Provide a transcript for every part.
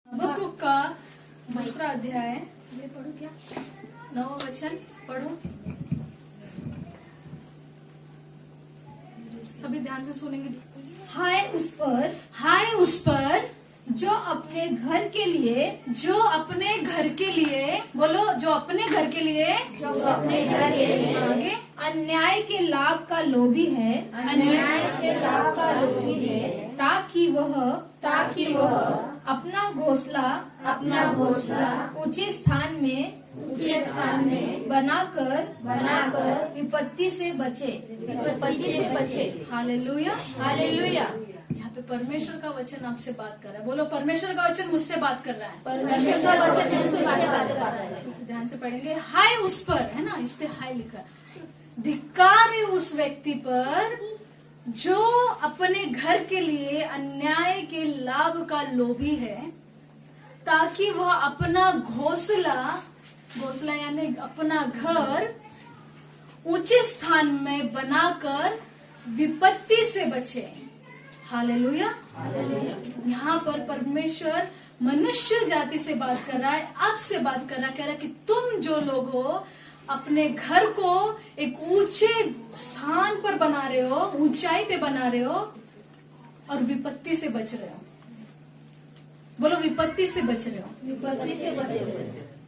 हबक्कुक का दूसरा अध्याय पढ़ो क्या 9वां वचन पढ़ो। सभी ध्यान से सुनेंगे। हाय उस पर जो अपने घर के लिए बोलो, जो अपने घर के लिए आगे अन्याय के लाभ का लोभी है, ताकि वह अपना घोंसला ऊंचे स्थान में बनाकर विपत्ति से बचे। हालेलुया। हालेलुया। यहाँ पे परमेश्वर का वचन आपसे बात कर रहा है। बोलो, परमेश्वर का वचन मुझसे बात कर रहा है। परमेश्वर का वचन मुझसे बात कर रहा है। इसे ध्यान से पढ़ेंगे। हाय उस पर, है ना, इस पे हाय लिखा। धिक्कार है उस व्यक्ति पर जो अपने घर के लिए अन्याय के लाभ का लोभी है, ताकि वह अपना घोंसला यानी अपना घर ऊंचे स्थान में बनाकर विपत्ति से बचे। हालेलुया। यहाँ पर परमेश्वर मनुष्य जाति से बात कर रहा है, आपसे बात कर रहा है। कह रहा है कि तुम जो लोग हो अपने घर को एक ऊंचे स्थान पर बना रहे हो, ऊंचाई पे बना रहे हो और विपत्ति से बच रहे हो। बोलो, विपत्ति से बच रहे हो। विपत्ति से बचे।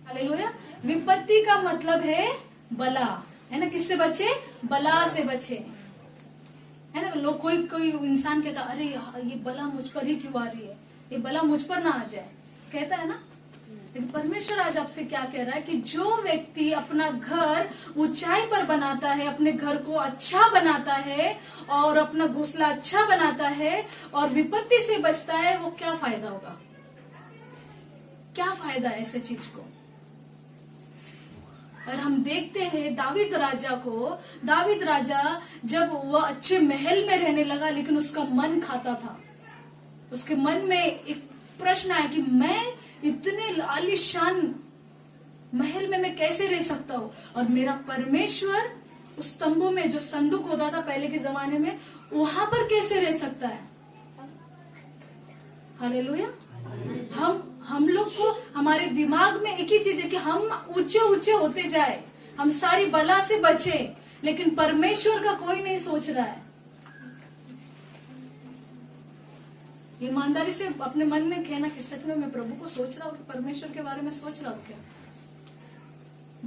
हालेलुया। विपत्ति का मतलब है बला, है ना। किससे बचे? बला से बचे, है ना। लोग कोई इंसान कहता, अरे ये बला मुझ पर ही क्यों आ रही है, ये बला मुझ पर ना आ जाए, कहता है ना। लेकिन परमेश्वर आज आपसे क्या कह रहा है कि जो व्यक्ति अपना घर ऊंचाई पर बनाता है, अपने घर को अच्छा बनाता है और अपना घोंसला अच्छा बनाता है और विपत्ति से बचता है, वो क्या फायदा होगा? क्या फायदा है ऐसे चीज को? और हम देखते हैं दावीद राजा जब वह अच्छे महल में रहने लगा, लेकिन उसका मन खाता था। उसके मन में एक प्रश्न आया कि मैं इतने आलीशान महल में मैं कैसे रह सकता हूँ, और मेरा परमेश्वर उस तंबू में जो संदूक होता था पहले के जमाने में, वहां पर कैसे रह सकता है? हालेलुया। हम लोग को हमारे दिमाग में एक ही चीज है कि हम ऊंचे ऊंचे होते जाए, हम सारी बला से बचे, लेकिन परमेश्वर का कोई नहीं सोच रहा है। ईमानदारी से अपने मन में कहना कि सच में मैं प्रभु को सोच रहा हूँ, कि परमेश्वर के बारे में सोच रहा हूँ क्या?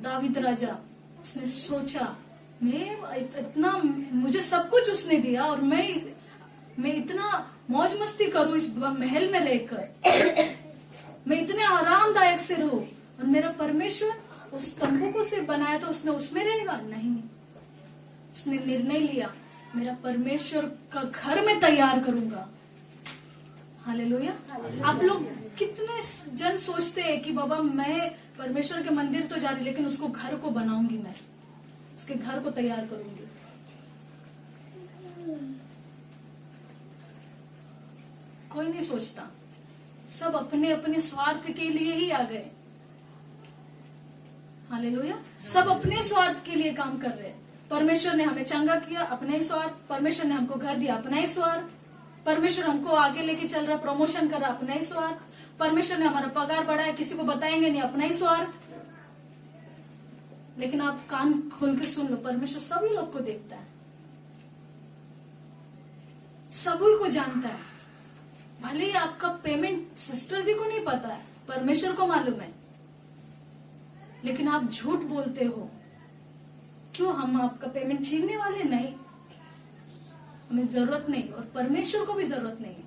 दावीद राजा, उसने सोचा, मैं इतना, मुझे सब कुछ उसने दिया और मैं इतना मौज मस्ती करूं इस महल में रहकर, मैं इतने आरामदायक से रहूं, और मेरा परमेश्वर उस तंबू को सिर्फ बनाया तो उसने उसमें रहेगा? नहीं। उसने निर्णय लिया, मेरा परमेश्वर का घर में तैयार करूंगा। हालेलुया। आप लोग कितने जन सोचते हैं कि बाबा मैं परमेश्वर के मंदिर तो जा रही, लेकिन उसको घर को बनाऊंगी, मैं उसके घर को तैयार करूंगी। कोई नहीं सोचता, सब अपने अपने स्वार्थ के लिए ही आ गए। हालेलुया। सब अपने स्वार्थ के लिए काम कर रहे हैं। परमेश्वर ने हमें चंगा किया, अपना ही स्वार्थ। परमेश्वर ने हमको घर दिया, अपना ही स्वार्थ। परमेश्वर हमको आगे लेके चल रहा, प्रमोशन कर रहा, अपना ही स्वार्थ। परमेश्वर ने हमारा पगार बढ़ाया, किसी को बताएंगे नहीं, अपना ही स्वार्थ। लेकिन आप कान खोल के सुन लो, परमेश्वर सभी लोग को देखता है, सभी को जानता है। भले ही आपका पेमेंट सिस्टर जी को नहीं पता है, परमेश्वर को मालूम है, लेकिन आप झूठ बोलते हो। क्यों? हम आपका पेमेंट छीनने वाले नहीं, हमें जरूरत नहीं, और परमेश्वर को भी जरूरत नहीं है।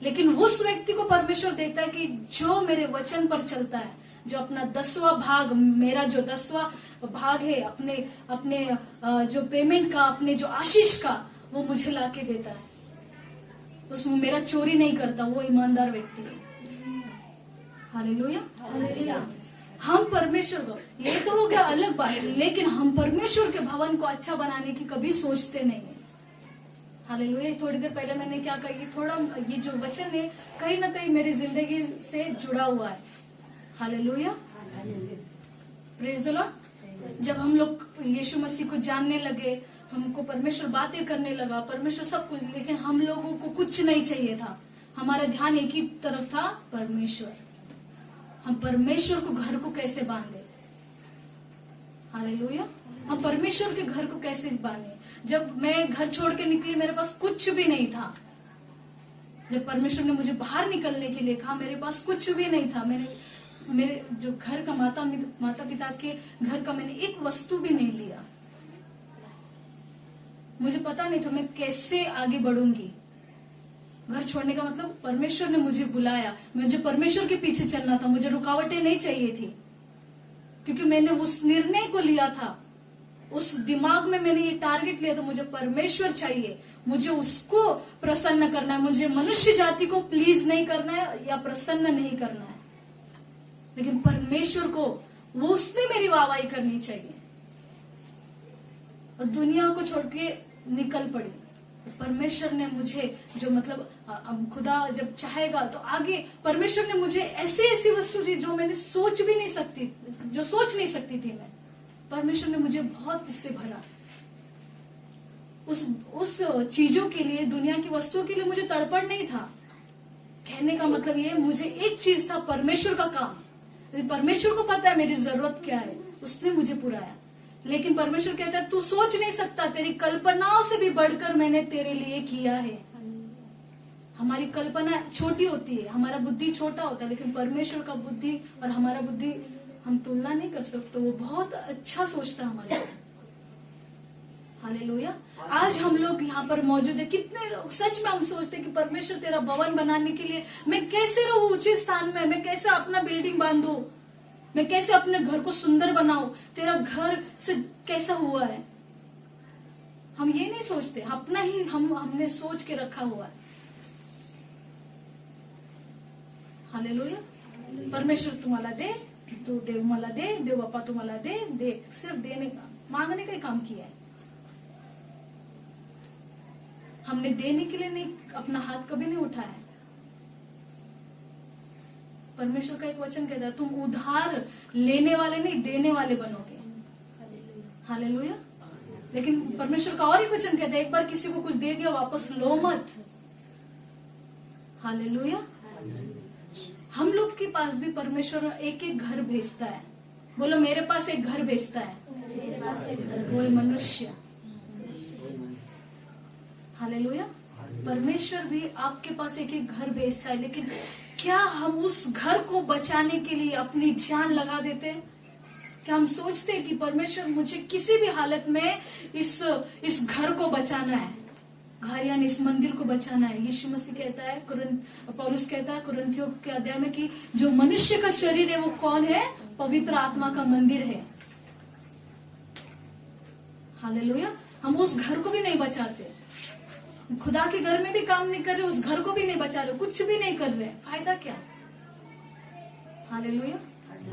लेकिन उस व्यक्ति को परमेश्वर देखता है कि जो मेरे वचन पर चलता है, जो अपना 10वां भाग, मेरा जो 10वां भाग है अपने जो पेमेंट का, अपने जो आशीष का, वो मुझे लाके देता है, उसमें मेरा चोरी नहीं करता, वो ईमानदार व्यक्ति है। हालेलुया। हालेलुया। हम परमेश्वर को, ये तो हो गया अलग बात, लेकिन हम परमेश्वर के भवन को अच्छा बनाने की कभी सोचते नहीं है। हालेलुया। थोड़ी देर पहले मैंने क्या कही, थोड़ा ये जो वचन है कहीं ना कहीं मेरी जिंदगी से जुड़ा हुआ है। हालेलुया। Praise the Lord. जब हम लोग यीशु मसीह को जानने लगे, हमको परमेश्वर बातें करने लगा, परमेश्वर सब कुछ, लेकिन हम लोगों को कुछ नहीं चाहिए था। हमारा ध्यान एक ही तरफ था, परमेश्वर। हम परमेश्वर को घर को कैसे बांधे, हालेलुया। हम परमेश्वर के घर को कैसे बांधे। जब मैं घर छोड़ के निकली, मेरे पास कुछ भी नहीं था। जब परमेश्वर ने मुझे बाहर निकलने के लिए कहा, मेरे पास कुछ भी नहीं था। मेरे जो घर का माता पिता के घर का मैंने एक वस्तु भी नहीं लिया। मुझे पता नहीं था मैं कैसे आगे बढ़ूंगी। घर छोड़ने का मतलब परमेश्वर ने मुझे बुलाया, मुझे परमेश्वर के पीछे चलना था। मुझे रुकावटें नहीं चाहिए थी, क्योंकि मैंने उस निर्णय को लिया था। उस दिमाग में मैंने ये टारगेट लिया था, मुझे परमेश्वर चाहिए, मुझे उसको प्रसन्न करना है। मुझे मनुष्य जाति को प्लीज नहीं करना है या प्रसन्न नहीं करना है, लेकिन परमेश्वर को, वो उसने मेरी वाहवाही करनी चाहिए। और दुनिया को छोड़ के निकल पड़ी। परमेश्वर ने मुझे जो मतलब खुदा जब चाहेगा तो आगे, परमेश्वर ने मुझे ऐसी ऐसी वस्तु दी जो मैंने सोच भी नहीं सकती, जो सोच नहीं सकती थी मैं। परमेश्वर ने मुझे बहुत इससे भरा। उस चीजों के लिए, दुनिया की वस्तुओं के लिए मुझे तड़पड़ नहीं था। कहने का मतलब ये, मुझे एक चीज था, परमेश्वर का काम। परमेश्वर को पता है मेरी जरूरत क्या है, उसने मुझे पुराया। लेकिन परमेश्वर कहता है तू सोच नहीं सकता, तेरी कल्पनाओं से भी बढ़कर मैंने तेरे लिए किया है। हमारी कल्पना छोटी होती है, हमारा बुद्धि छोटा होता है, लेकिन परमेश्वर का बुद्धि और हमारा बुद्धि हम तुलना नहीं कर सकते। वो बहुत अच्छा सोचता है हमारे लिए। हालेलुया। आज हम लोग यहाँ पर मौजूद है, कितने लोग सच में हम सोचते हैं कि परमेश्वर तेरा भवन बनाने के लिए मैं कैसे रहूं ऊंचे स्थान में, मैं कैसे अपना बिल्डिंग बांधू, मैं कैसे अपने घर को सुंदर बनाऊं, तेरा घर से कैसा हुआ है। हम ये नहीं सोचते, अपना ही हमने सोच के रखा हुआ है। हालेलुया। परमेश्वर तुम्हाला दे, तो देव मला दे, देव बापा तुम्हाला दे, सिर्फ देने का, मांगने का ही काम किया है। हमने देने के लिए नहीं, अपना हाथ कभी नहीं उठाया है। परमेश्वर का एक वचन कहता है तुम उधार लेने वाले नहीं, देने वाले बनोगे। हालेलुया। लेकिन परमेश्वर का और एक वचन कहता है एक बार किसी को कुछ दे दिया वापस लो मत। हालेलुया। हम लोग के पास भी परमेश्वर एक एक घर भेजता है। बोलो मेरे पास एक घर भेजता है, वो मनुष्य। हालेलुया। परमेश्वर भी आपके पास एक एक घर भेजता है, लेकिन क्या हम उस घर को बचाने के लिए अपनी जान लगा देते हैं? क्या हम सोचते हैं कि परमेश्वर मुझे किसी भी हालत में इस घर को बचाना है, घर यानी इस मंदिर को बचाना है। यीशु मसीह कहता है, पौलुस कहता है कुरिन्थियों के अध्याय में कि जो मनुष्य का शरीर है वो कौन है? पवित्र आत्मा का मंदिर है। हालेलुया। हम उस घर को भी नहीं बचाते, खुदा के घर में भी काम नहीं कर रहे, उस घर को भी नहीं बचा रहे, कुछ भी नहीं कर रहे, फायदा क्या? हालेलुया।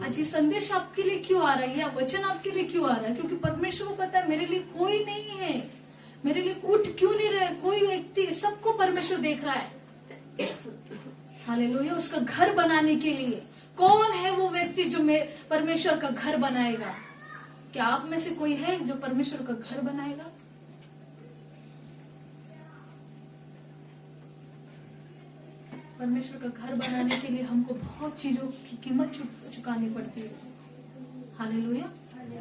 आज ये संदेश आपके लिए क्यों आ रहा है, या वचन आपके लिए क्यों आ रहा है? क्योंकि परमेश्वर को पता है मेरे लिए कोई नहीं है, मेरे लिए उठ क्यों नहीं रहे कोई व्यक्ति, सबको परमेश्वर देख रहा है। हालेलुया। उसका घर बनाने के लिए कौन है वो व्यक्ति जो परमेश्वर का घर बनाएगा? क्या आप में से कोई है जो परमेश्वर का घर बनाएगा? परमेश्वर का घर बनाने के लिए हमको बहुत चीजों की कीमत चुकानी पड़ती है। हालेलुया।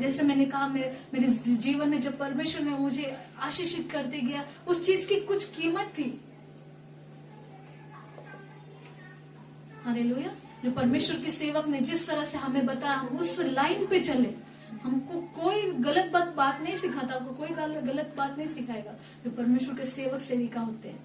जैसे मैंने कहा, मेरे जीवन में जब परमेश्वर ने मुझे आशीषित करते गया, उस चीज की कुछ कीमत थी। हालेलुया। जो परमेश्वर के सेवक ने जिस तरह से हमें बताया, हम उस लाइन पे चले। हमको कोई गलत बात नहीं सिखाता, आपको कोई गलत बात नहीं सिखाएगा जो परमेश्वर के सेवक सेविका होते हैं।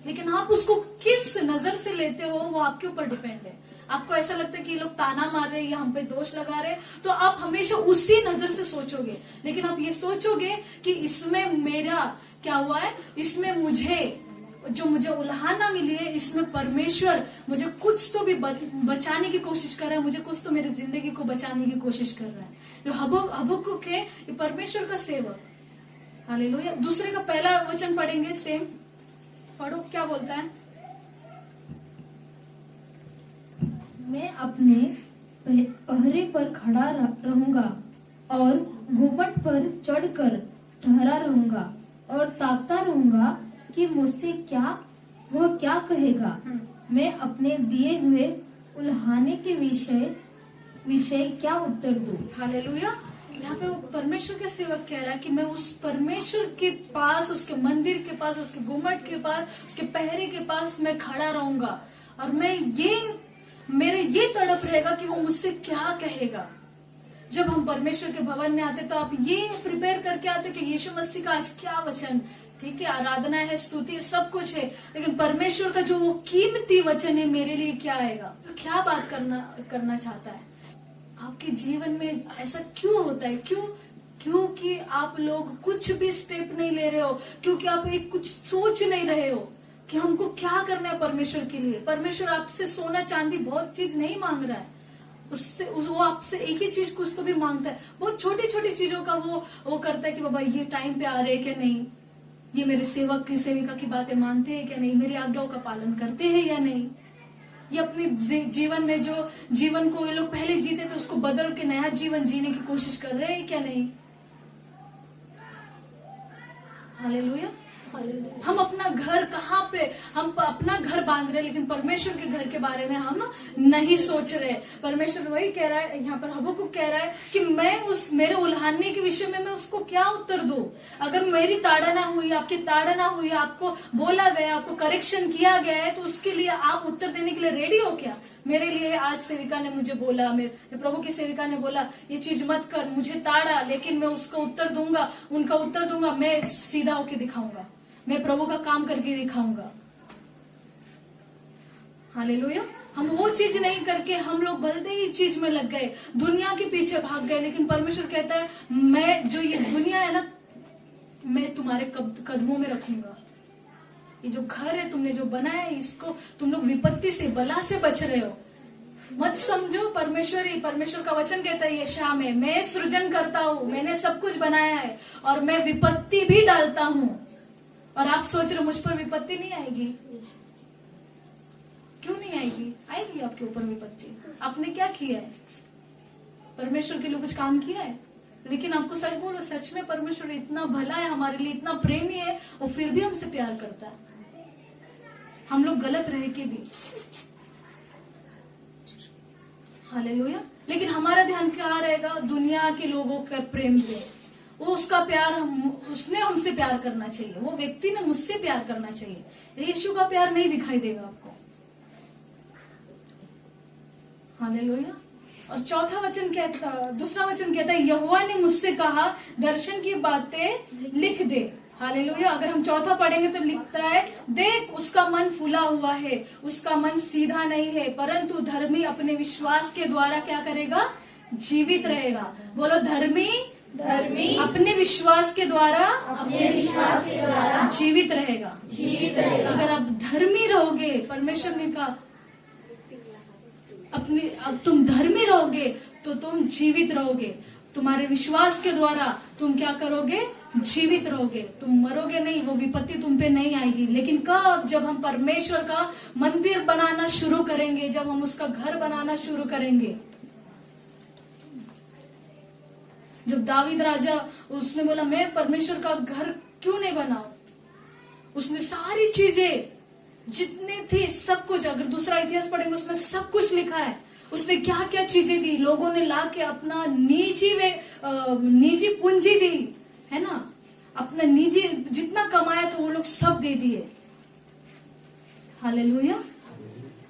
लेकिन आप उसको किस नजर से लेते हो वो आपके ऊपर डिपेंड है। आपको ऐसा लगता है कि ये लोग ताना मार रहे हैं या हम पे दोष लगा रहे हैं, तो आप हमेशा उसी नजर से सोचोगे। लेकिन आप ये सोचोगे कि इसमें मेरा क्या हुआ है, इसमें मुझे उल्हाना मिली है, इसमें परमेश्वर मुझे कुछ तो भी बचाने की कोशिश कर रहा है, मुझे कुछ तो मेरी जिंदगी को बचाने की कोशिश कर रहा है। जो हबक्कुक है, ये परमेश्वर का सेवक। हालेलुया। दूसरे का पहला वचन पढ़ेंगे, सेम पढ़ो, क्या बोलता है? मैं अपने पहरे पर खड़ा रहूंगा और घुमट पर चढ़कर ठहरा रहूंगा और ताकता रहूंगा कि मुझसे क्या वह क्या कहेगा? मैं अपने दिए हुए उल्हाने के विषय क्या उत्तर दूं? हालेलुया। यहाँ पे वो परमेश्वर के सेवक कह रहा है कि मैं उस परमेश्वर के पास, उसके मंदिर के पास, उसके गुम्मट के पास, उसके पहरे के पास मैं खड़ा रहूंगा और मेरे ये तड़प रहेगा कि वो मुझसे क्या कहेगा। जब हम परमेश्वर के भवन में आते तो आप ये प्रिपेयर करके आते कि यीशु मसीह का आज क्या वचन, ठीक है, आराधना है, स्तुति सब कुछ है, लेकिन परमेश्वर का जो वो कीमती वचन है मेरे लिए क्या आएगा, क्या बात करना चाहता है। आपके जीवन में ऐसा क्यों होता है? क्योंकि आप लोग कुछ भी स्टेप नहीं ले रहे हो, क्योंकि आप एक कुछ सोच नहीं रहे हो कि हमको क्या करना है परमेश्वर के लिए। परमेश्वर आपसे सोना चांदी बहुत चीज नहीं मांग रहा है, वो आपसे एक ही चीज कुछ तो भी मांगता है। बहुत छोटी छोटी चीजों का वो करता है कि बाबा ये टाइम पे आ रहे क्या नहीं, ये मेरे सेवक की सेविका की बातें मानते हैं क्या नहीं, मेरी आज्ञाओं का पालन करते हैं या नहीं, ये अपने जीवन में जो जीवन को ये लोग पहले जीते थे उसको बदल के नया जीवन जीने की कोशिश कर रहे हैं क्या नहीं। हालेलुया। हम अपना घर कहाँ पे, हम अपना घर बांध रहे हैं लेकिन परमेश्वर के घर के बारे में हम नहीं सोच रहे। परमेश्वर वही कह रहा है यहाँ पर, हबक्कुक कह रहा है कि मैं मेरे उल्हाने के विषय में मैं उसको क्या उत्तर दूं। अगर मेरी ताड़ना हुई, आपकी ताड़ना हुई, आपको बोला गया, आपको करेक्शन किया गया है, तो उसके लिए आप उत्तर देने के लिए रेडी हो क्या? मेरे लिए आज सेविका ने मुझे बोला, मेरे प्रभु की सेविका ने बोला ये चीज मत कर, मुझे ताड़ा, लेकिन मैं उसका उत्तर दूंगा, उनका उत्तर दूंगा, मैं सीधा होके दिखाऊंगा, मैं प्रभु का काम करके दिखाऊंगा। हालेलुया। हम वो चीज नहीं करके हम लोग बदलते ही चीज में लग गए, दुनिया के पीछे भाग गए। लेकिन परमेश्वर कहता है मैं जो ये दुनिया है ना, मैं तुम्हारे कदमों में रखूंगा। ये जो घर है तुमने जो बनाया है, इसको तुम लोग विपत्ति से, बला से बच रहे हो। मत समझो परमेश्वर का वचन कहता है यशायाह में, मैं सृजन करता हूँ, मैंने सब कुछ बनाया है और मैं विपत्ति भी डालता हूँ। और आप सोच रहे हो मुझ पर विपत्ति नहीं आएगी, क्यों नहीं आएगी? आएगी आपके ऊपर विपत्ति। आपने क्या किया है? परमेश्वर के लिए कुछ काम किया है? लेकिन आपको सच बोलो, सच में परमेश्वर इतना भला है, हमारे लिए इतना प्रेमी है, वो फिर भी हमसे प्यार करता है, हम लोग गलत रह के भी। हालेलुया। लेकिन हमारा ध्यान क्या रहेगा? दुनिया के लोगों के प्रेम पे, वो उसका प्यार, उसने हमसे प्यार करना चाहिए, वो व्यक्ति ने मुझसे प्यार करना चाहिए। यीशु का प्यार नहीं दिखाई देगा आपको। हालेलुया। और दूसरा वचन कहता है यहोवा ने मुझसे कहा दर्शन की बातें लिख दे। हालेलुया। अगर हम चौथा पढ़ेंगे तो लिखता है देख उसका मन फूला हुआ है, उसका मन सीधा नहीं है, परंतु धर्मी अपने विश्वास के द्वारा क्या करेगा? जीवित रहेगा। बोलो धर्मी अपने विश्वास के द्वारा जीवित रहेगा। अगर आप धर्मी रहोगे, परमेश्वर ने कहा अब तुम धर्मी रहोगे तो तुम जीवित रहोगे। तुम्हारे विश्वास के द्वारा तुम क्या करोगे? जीवित रहोगे। तुम मरोगे नहीं, वो विपत्ति तुम पे नहीं आएगी। लेकिन कब? जब हम परमेश्वर का मंदिर बनाना शुरू करेंगे, जब हम उसका घर बनाना शुरू करेंगे। जब दावीद राजा, उसने बोला मैं परमेश्वर का घर क्यों नहीं बनाऊं, उसने सारी चीजें जितने थे सब कुछ, अगर दूसरा इतिहास पढ़ेंगे उसमें सब कुछ लिखा है, उसने क्या क्या चीजें दी, लोगों ने लाके अपना निजी पूंजी दी है ना, अपना निजी जितना कमाया था वो लोग सब दे दिए। हालेलुया।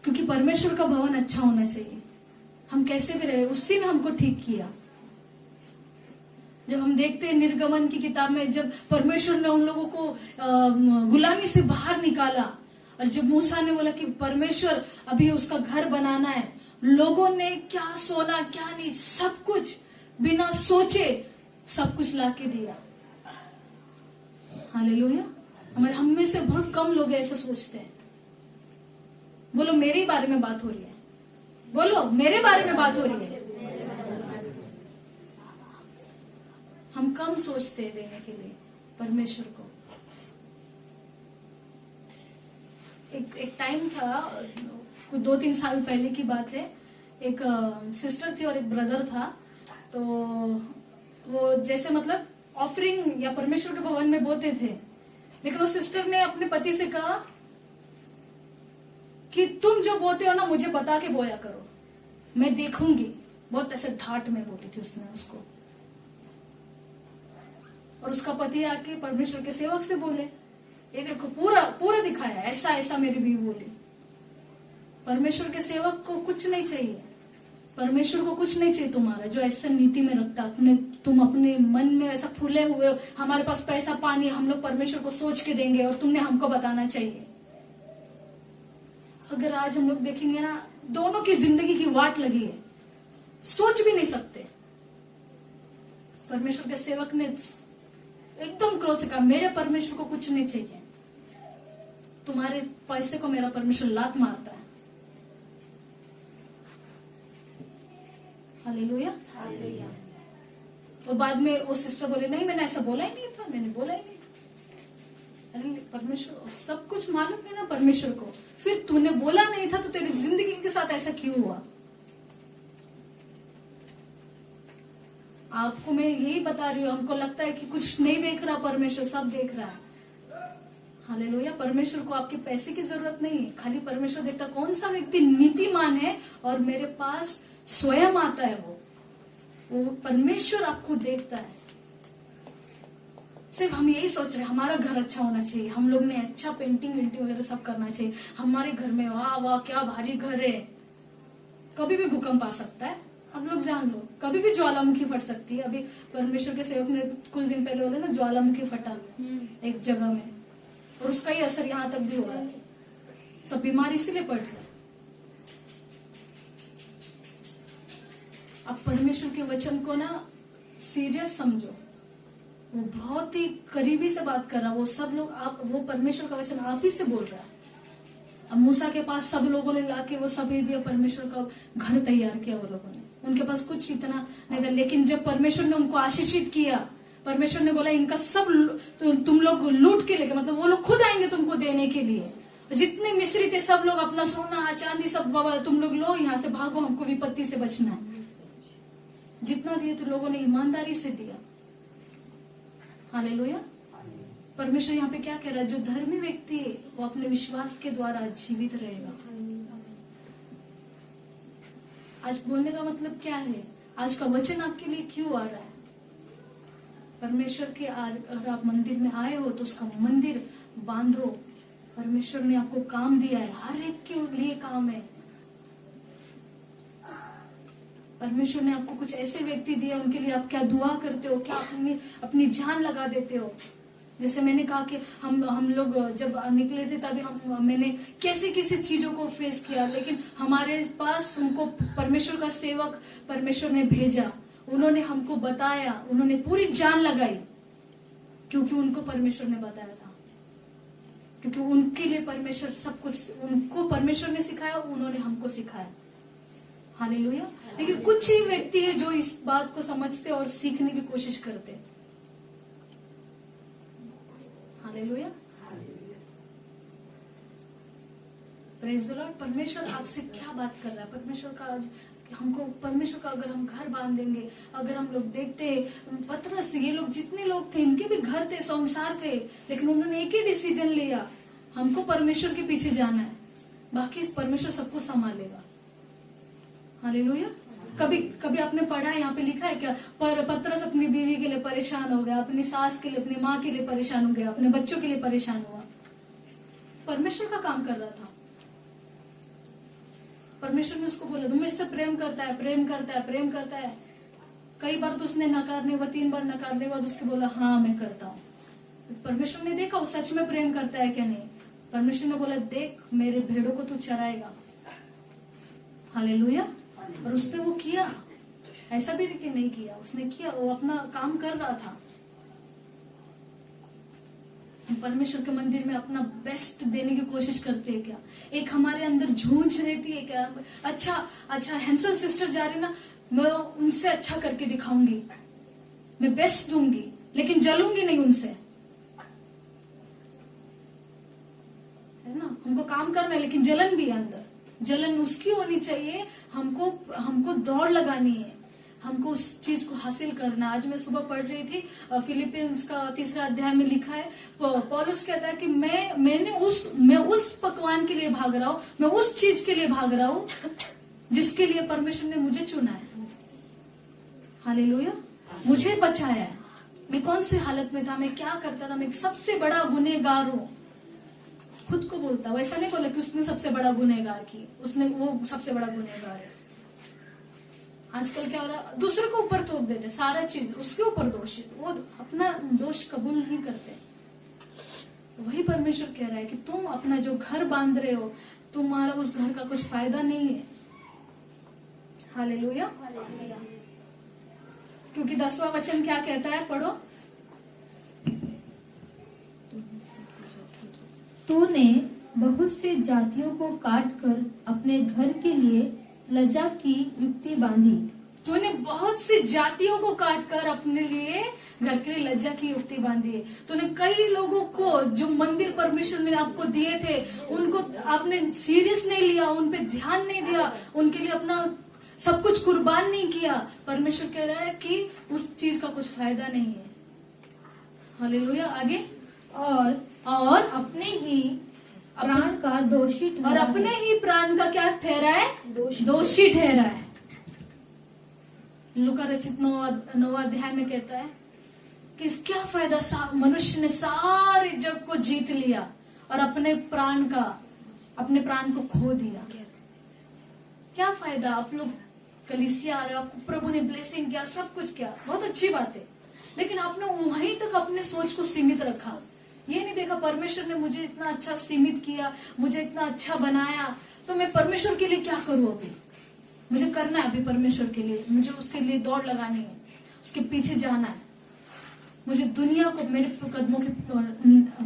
क्योंकि परमेश्वर का भवन अच्छा होना चाहिए। हम कैसे भी रहे, उसी ने हमको ठीक किया। जब हम देखते हैं निर्गमन की किताब में, जब परमेश्वर ने उन लोगों को गुलामी से बाहर निकाला, और जब मूसा ने बोला कि परमेश्वर अभी उसका घर बनाना है, लोगों ने क्या सोना क्या नहीं सब कुछ बिना सोचे सब कुछ लाके दिया। हालेलुया। हम में से बहुत कम लोग ऐसा सोचते हैं। बोलो मेरे बारे में बात हो रही है, बोलो मेरे बारे में बात हो रही है। हम कम सोचते हैं देने के लिए परमेश्वर को। एक टाइम था, कुछ 2-3 साल पहले की बात है, एक सिस्टर थी और एक ब्रदर था। तो वो जैसे मतलब ऑफरिंग या परमेश्वर के भवन में बोते थे, लेकिन वो सिस्टर ने अपने पति से कहा कि तुम जो बोते हो ना मुझे बता के बोया करो, मैं देखूंगी। बहुत ऐसे ठाट में बोली थी उसने उसको। और उसका पति आके परमेश्वर के सेवक से बोले, ये देखो पूरा पूरा दिखाया, ऐसा ऐसा मेरी बीवी बोली। परमेश्वर के सेवक को कुछ नहीं चाहिए, परमेश्वर को कुछ नहीं चाहिए तुम्हारा जो ऐसा नीति में रखता। तुम अपने मन में ऐसा फूले हुए हो, हमारे पास पैसा पानी, हम लोग परमेश्वर को सोच के देंगे और तुमने हमको बताना चाहिए। अगर आज हम लोग देखेंगे ना, दोनों की जिंदगी की वाट लगी है, सोच भी नहीं सकते। परमेश्वर के सेवक ने एकदम क्रोध से कहा, मेरे परमेश्वर को कुछ नहीं चाहिए, तुम्हारे पैसे को मेरा परमेश्वर लात मारता है। हालेलुया। और बाद में वो सिस्टर बोले, नहीं मैंने ऐसा बोला ही नहीं था, मैंने बोला ही नहीं। अरे परमेश्वर सब कुछ मालूम है ना परमेश्वर को, फिर तूने बोला नहीं था तो तेरी जिंदगी के साथ ऐसा क्यों हुआ? आपको मैं यही बता रही हूँ, हमको लगता है कि कुछ नहीं देख रहा परमेश्वर, सब देख रहा है। हालेलुया। परमेश्वर को आपके पैसे की जरूरत नहीं है, खाली परमेश्वर देखता कौन सा व्यक्ति नीतिमान है और मेरे पास स्वयं आता है। वो परमेश्वर आपको देखता है। सिर्फ हम यही सोच रहे हैं हमारा घर अच्छा होना चाहिए, हम लोग ने अच्छा पेंटिंग वेंटिंग वगैरह सब करना चाहिए हमारे घर में, वाह वाह क्या भारी घर है। कभी भी भूकंप आ सकता है, हम लोग जान लो, कभी भी ज्वालामुखी फट सकती है। अभी परमेश्वर के सेवक ने कुछ दिन पहले बोले ना, ज्वालामुखी फटा एक जगह में, और उसका ही असर यहाँ तक भी हो रहा है। सब बीमार इसीलिए पड़ रहे। आप परमेश्वर के वचन को ना सीरियस समझो, वो बहुत ही करीबी से बात कर रहा है। वो सब लोग वो परमेश्वर का वचन आप ही से बोल रहा है। अब मूसा के पास सब लोगों ने लाके वो सब दिया, परमेश्वर का घर तैयार किया वो लोगों ने, उनके पास कुछ इतना नहीं था। लेकिन जब परमेश्वर ने उनको आशीषित किया, परमेश्वर ने बोला इनका सब तुम लोग लूट के लेके, मतलब वो लोग खुद आएंगे तुमको देने के लिए। जितने मिस्री थे सब लोग अपना सोना चांदी सब, बाबा तुम लोग लो यहाँ से, भागो, हमको विपत्ति से बचना है। जितना दिए तो लोगों ने ईमानदारी से दिया। हालेलुया। परमेश्वर यहाँ पे क्या कह रहा है, जो धर्मी व्यक्ति है वो अपने विश्वास के द्वारा जीवित रहेगा। आज बोलने का मतलब क्या है, आज का वचन आपके लिए क्यों आ रहा है? परमेश्वर के आज अगर आप मंदिर में आए हो तो उसका मंदिर बांधो। परमेश्वर ने आपको काम दिया है, हर एक के लिए काम है। परमेश्वर ने आपको कुछ ऐसे व्यक्ति दिए, उनके लिए आप क्या दुआ करते हो, क्या अपनी जान लगा देते हो। जैसे मैंने कहा कि हम लोग जब निकले थे तभी मैंने कैसी कैसी चीजों को फेस किया, लेकिन हमारे पास हमको परमेश्वर का सेवक परमेश्वर ने भेजा, उन्होंने हमको बताया, उन्होंने पूरी जान लगाई, क्योंकि उनको परमेश्वर ने बताया था, क्योंकि उनके लिए परमेश्वर सब कुछ, उनको परमेश्वर ने सिखाया, उन्होंने हमको सिखाया। हालेलुया। लेकिन कुछ ही व्यक्ति है जो इस बात को समझते और सीखने की कोशिश करते। हालेलुया। Praise the Lord. परमेश्वर आपसे क्या बात कर रहा है? परमेश्वर का आज हमको, परमेश्वर का अगर हम घर बांध देंगे, अगर हम लोग देखते पतरस, ये लोग जितने लोग थे इनके भी घर थे, संसार थे, लेकिन उन्होंने एक ही डिसीजन लिया, हमको परमेश्वर के पीछे जाना है, बाकी परमेश्वर सबको संभालेगा। हालेलुया। कभी आपने पढ़ा है, यहाँ पे लिखा है क्या, पतरस अपनी बीवी के लिए परेशान हो गया, अपनी सास के लिए, अपनी माँ के लिए परेशान हो गया, अपने बच्चों के लिए परेशान हुआ। परमेश्वर का काम कर रहा था। परमेश्वर ने उसको बोला तुम इससे प्रेम करता है, प्रेम करता है, प्रेम करता है। कई बार तो उसने नकारने व 3 बार नकारने के बाद उसके बोला हाँ मैं करता हूँ। परमेश्वर ने देखा वो सच में प्रेम करता है क्या नहीं। परमेश्वर ने बोला देख मेरे भेड़ों को तू चराएगा। हालेलुया। और उसने वो किया, ऐसा भी नहीं किया, उसने किया, वो अपना काम कर रहा था। परमेश्वर के मंदिर में अपना बेस्ट देने की कोशिश करते हैं क्या? एक हमारे अंदर झूंझ रहती है क्या, अच्छा हैंसल सिस्टर जा रही ना, मैं उनसे अच्छा करके दिखाऊंगी, मैं बेस्ट दूंगी, लेकिन जलूंगी नहीं उनसे, है ना। हमको काम करना है लेकिन जलन भी है अंदर, जलन उसकी होनी चाहिए। हमको दौड़ लगानी है, हमको उस चीज को हासिल करना। आज मैं सुबह पढ़ रही थी, फिलिपियंस का 3 अध्याय में लिखा है, पौलुस कहता है कि मैं उस पकवान के लिए भाग रहा हूँ, मैं उस चीज के लिए भाग रहा हूँ जिसके लिए परमेश्वर ने मुझे चुना है। हालेलुया। मुझे बचाया है। मैं कौन सी हालत में था, मैं क्या करता था, मैं सबसे बड़ा गुनहगार हूँ। खुद को बोलता, वैसा नहीं बोला कि उसने सबसे बड़ा गुनहगार की, उसने वो सबसे बड़ा गुनहगार है। आजकल क्या हो रहा, दूसरे को ऊपर थोप देते, सारा चीज उसके ऊपर दोष है, वो अपना दोष कबूल नहीं करते। वही परमेश्वर कह रहा है कि तुम अपना जो घर बांध रहे हो, तुम्हारा उस घर का कुछ फायदा नहीं है। हालेलुया। क्योंकि 10वां वचन क्या कहता है, पढ़ो। तूने बहुत सी जातियों को काट कर अपने घर के लिए लज्जा की युक्ति बांधी। तूने बहुत सी जातियों को काट कर अपने लिए घर के लिए लज्जा की युक्ति बांधी है। तूने कई लोगों को, जो मंदिर परमेश्वर ने आपको दिए थे, उनको आपने सीरियस नहीं लिया, उन पे ध्यान नहीं दिया, उनके लिए अपना सब कुछ कुर्बान नहीं किया। परमेश्वर कह रहा है कि उस चीज का कुछ फायदा नहीं है। हालेलुया। आगे, और अपने ही प्राण का दोषी ठहरा और अपने ही प्राण का क्या ठहरा है, दोषी ठहरा है। लूका रचित 9वां अध्याय में कहता है कि क्या फायदा, मनुष्य ने सारे जग को जीत लिया और अपने प्राण को खो दिया। क्या फायदा। आप लोग कलीसिया आ रहे हो, आपको प्रभु ने ब्लेसिंग किया, सब कुछ किया, बहुत अच्छी बात है, लेकिन आपने वहीं तक अपने सोच को सीमित रखा। ये नहीं देखा परमेश्वर ने मुझे इतना अच्छा सीमित किया, मुझे इतना अच्छा बनाया, तो मैं परमेश्वर के लिए क्या करूं। अभी मुझे करना है, अभी परमेश्वर के लिए मुझे उसके लिए दौड़ लगानी है, उसके पीछे जाना है, मुझे दुनिया को मेरे कदमों के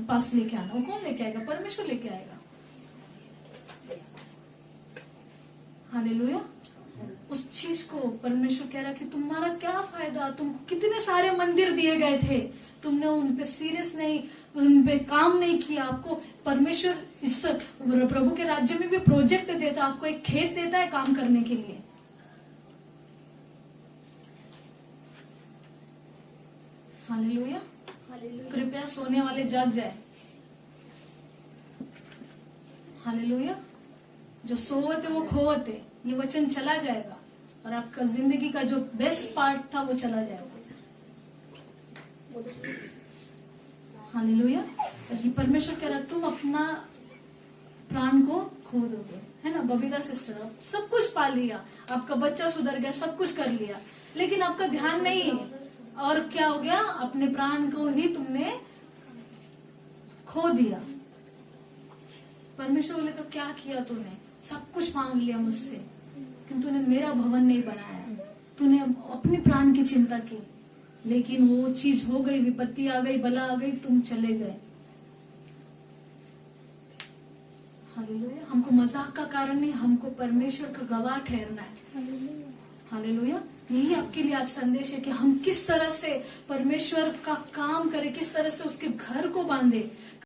पास लेके आना। वो कौन लेके आएगा, परमेश्वर लेके आएगा। हालेलुया। उस चीज को परमेश्वर कह रहा कि तुम्हारा क्या फायदा, तुमको कितने सारे मंदिर दिए गए थे, तुमने उन पे सीरियस नहीं, उन पे काम नहीं किया। आपको परमेश्वर इस प्रभु के राज्य में भी प्रोजेक्ट देता, आपको एक खेत देता है काम करने के लिए। हालेलुया। कृपया सोने वाले जाग जाए। हालेलुया। जो सोवत है वो खोवत है, ये वचन चला जाएगा और आपका जिंदगी का जो बेस्ट पार्ट था वो चला जाएगा। हालेलुया। ये परमेश्वर कह रहा तुम अपना प्राण को खो दोगे, है ना। बबीता सिस्टर, आप सब कुछ पा लिया, आपका बच्चा सुधर गया, सब कुछ कर लिया, लेकिन आपका ध्यान नहीं है, और क्या हो गया, अपने प्राण को ही तुमने खो दिया। परमेश्वर बोले क्या किया तूने, सब कुछ मांग लिया मुझसे, लेकिन तूने मेरा भवन नहीं बनाया, तूने अपने प्राण की चिंता की, लेकिन वो चीज हो गई, विपत्ति आ गई, बला आ गई, तुम चले गए। हालेलुया। हमको मजाक का कारण नहीं, हमको परमेश्वर का गवाह ठहरना है। हालेलुया। यही आपके लिए आज संदेश है कि हम किस तरह से परमेश्वर का काम करें, किस तरह से उसके घर को बांधे।